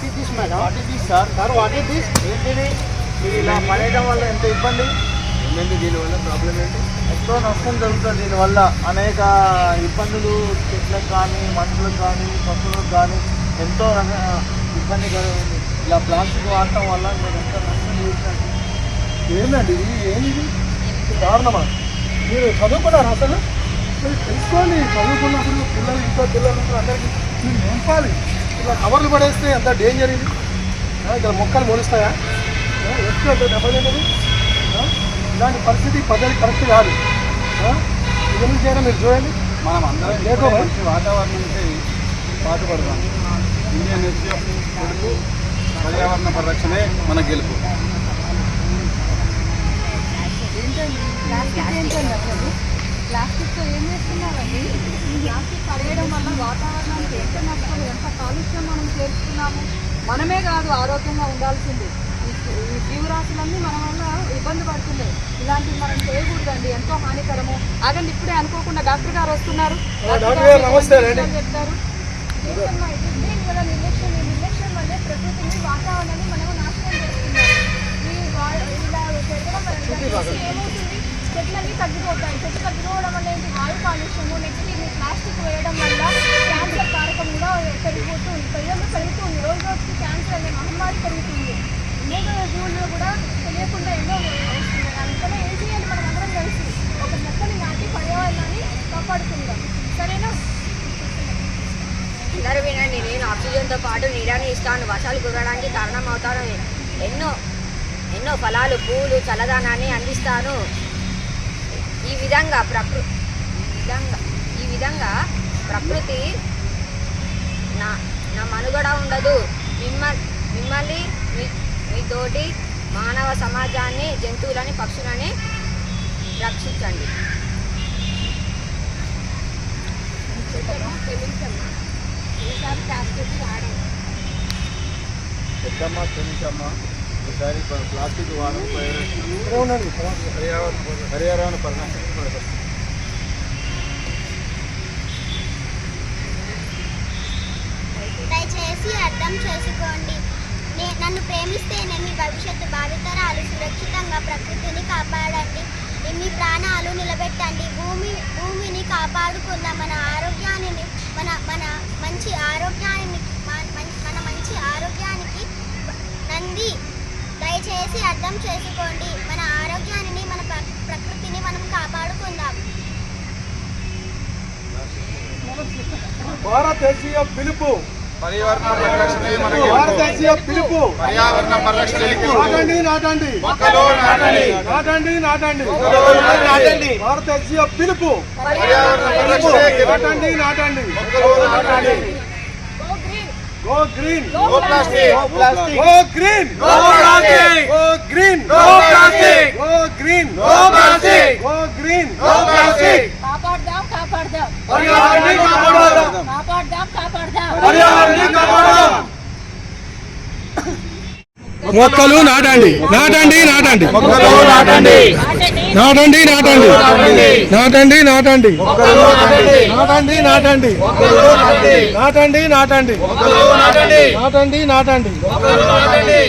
What is this madam? What is this sir? Sir what is this? ఏంటిది? మీరు ఇలా పడేయడం వల్ల ఎంత ఇబ్బంది? ఏంటి దీనివల్ల ప్రాబ్లం ఏంటి? ఎంతో నష్టం జరుగుతుంది దీనివల్ల. అనేక ఇబ్బందులు చెట్లకు కానీ మనుషులకు కానీ పశువులకు కానీ ఎంతో ఇబ్బంది కలుగుతుంది. ఇలా ప్లాస్టిక్ వాడటం వల్ల మీరు ఎంతో నష్టం చేసినట్టు. ఏంటండి ఇది? ఏంది కారణమా? మీరు చదువుకున్నారు అసలు? మీరు తెలుసుకోండి. చదువుకున్నప్పుడు పిల్లలు ఇంట్లో పిల్లలు అందరికీ మీరు నింపాలి. ఇలా కవర్లు పడేస్తే ఎంత డేంజర్ ఇది. ఇక్కడ మొక్కలు మొలుస్తాయా? ఎక్కువ దెబ్బతింటది. ఇలాంటి పరిస్థితి పద్ధతి కరెక్ట్ కాదు. ఇది చేయడం మీరు చూడండి. మనం అందరం లేకో మంచి వాతావరణానికి పాటుపడదాం. ఇండియన్ ఎస్ఎఫ్ కొడుకు పర్యావరణ పరిరక్షణే మన గెలుపు. ప్లాస్టిక్తో ఏం చేస్తున్నారండి? ప్లాస్టిక్ పడేయడం వల్ల వాతావరణానికి ఎంత నష్టం, ఎంత కాలుష్యం మనం చేస్తున్నాము. మనమే కాదు ఆరోగ్యంగా ఉండాల్సింది, ఈ జీవరాశులన్నీ మన వల్ల ఇబ్బంది పడుతున్నాయి. ఇలాంటివి మనం చేయకూడదండి, ఎంతో హానికరము. ఆగండి, ఇప్పుడే అనుకోకుండా డాక్టర్ గారు వస్తున్నారు, చెప్తారు. నిర్లక్ష్యం వల్లే ప్రకృతిని వాతావరణాన్ని మనము నాశనం చేస్తున్నాము. ఇలా పెట్టడం వల్ల ఏమవుతుంది? చెట్లన్నీ తగ్గిపోతాయి. చెట్లు తగ్గిపోవడం వల్ల ఏంటి? వాయు కాలుష్యము. నెక్స్ట్ ఇది ప్లాస్టిక్ వేయడం వల్ల క్యాన్సర్ కారకం కూడా పెరిగిపోతుంది. పెరుగుతుంది. రోజు రోజుకి క్యాన్సర్ అనే మహమ్మారి పెరుగుతుంది. ఎన్నో జీవుల్లో కూడా తెలియకుండా ఎన్నో వస్తుంది. అందుకనే ఏం చేయాలి? మనం అందరం కలిసి ఒక మొక్కని నాటి పర్యావరణాన్ని కాపాడుకుందాం. సరేనా? అందరూ వినండి. నేను ఆక్సిజన్తో పాటు నీడని ఇస్తాను. వర్షాలు కురవడానికి కారణమవుతాను. ఎన్నో ఫలాలు, పూలు, చల్లదనాన్ని అందిస్తాను. ఈ విధంగా ప్రకృతి నా మనుగడ ఉండదు. మిమ్మల్ని మీతోటి మానవ సమాజాన్ని, జంతువులని, పక్షులని రక్షించండి. పెద్దమ్మ క్షమించమ్మా, ఈసారి ప్లాస్టిక్ వాడడం పర్యావరణ పరిరక్షణ. దయచేసి అర్థం చేసుకోండి. నన్ను ప్రేమిస్తేనే మీ భవిష్యత్తు భావితరాలు సురక్షితంగా ప్రకృతిని కాపాడండి. మీ ప్రాణాలు నిలబెట్టండి. భూమిని కాపాడుకున్న మన మంచి ఆరోగ్యానికి నంది. దయచేసి అర్థం చేసుకోండి. మన ఆరోగ్యాన్ని, మన ప్రకృతిని మనం కాపాడుకుందాం. భారతదేశీయ పిలుపు, పర్యావరణ పరిరక్షణే మన గెలుపు. భారతదేశీయ పిలుపు, పర్యావరణ పరిరక్షణే గెలుపు. నాటండి నాటండి మొక్కలు నాటండి. నాటండి నాటండి నాటండి. భారతదేశీయ పిలుపు, పర్యావరణ పరిరక్షణే గెలుపు. నాటండి నాటండి మొక్కలు నాటండి. Go green, no plastic. Go green, no plastic. Go green, no plastic. Go green, no plastic. Go green, no plastic. కాపాడదాం పర్యావరణాన్ని కాపాడదాం. పర్యావరణాన్ని కాపాడదాం. మొక్కలు నాటండి నాటండి నాటండి మొక్కలు నాటండి. నాటండి నాటండి నాటండి నాటండి మొక్కలు నాటండి. నాటండి నాటండి మొక్కలు నాటండి. నాటండి నాటండి మొక్కలు నాటండి. నాటండి నాటండి మొక్కలు నాటండి.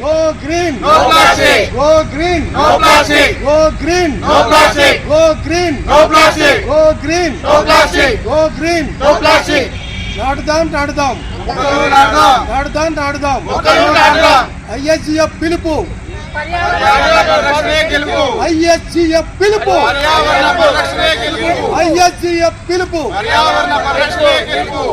Go green, no plastic. Go green, no plastic. Go green, no plastic. Go green, no plastic. Go green, no plastic. Go green. No plastic. నాటుదాం నాటుదాం మొక్కలు నాటుదాం. నాటుదాం నాటుదాం. మొక్కలు నాటుదాం. ఐఎస్జిఎఫ్ పిలుపు, పర్యావరణ పరిరక్షణే గెలుపు. ఐఎస్జిఎఫ్ పిలుపు, పర్యావరణ పరిరక్షణే గెలుపు. ఐఎస్జిఎఫ్ పిలుపు. పర్యావరణ పరిరక్షణే గెలుపు.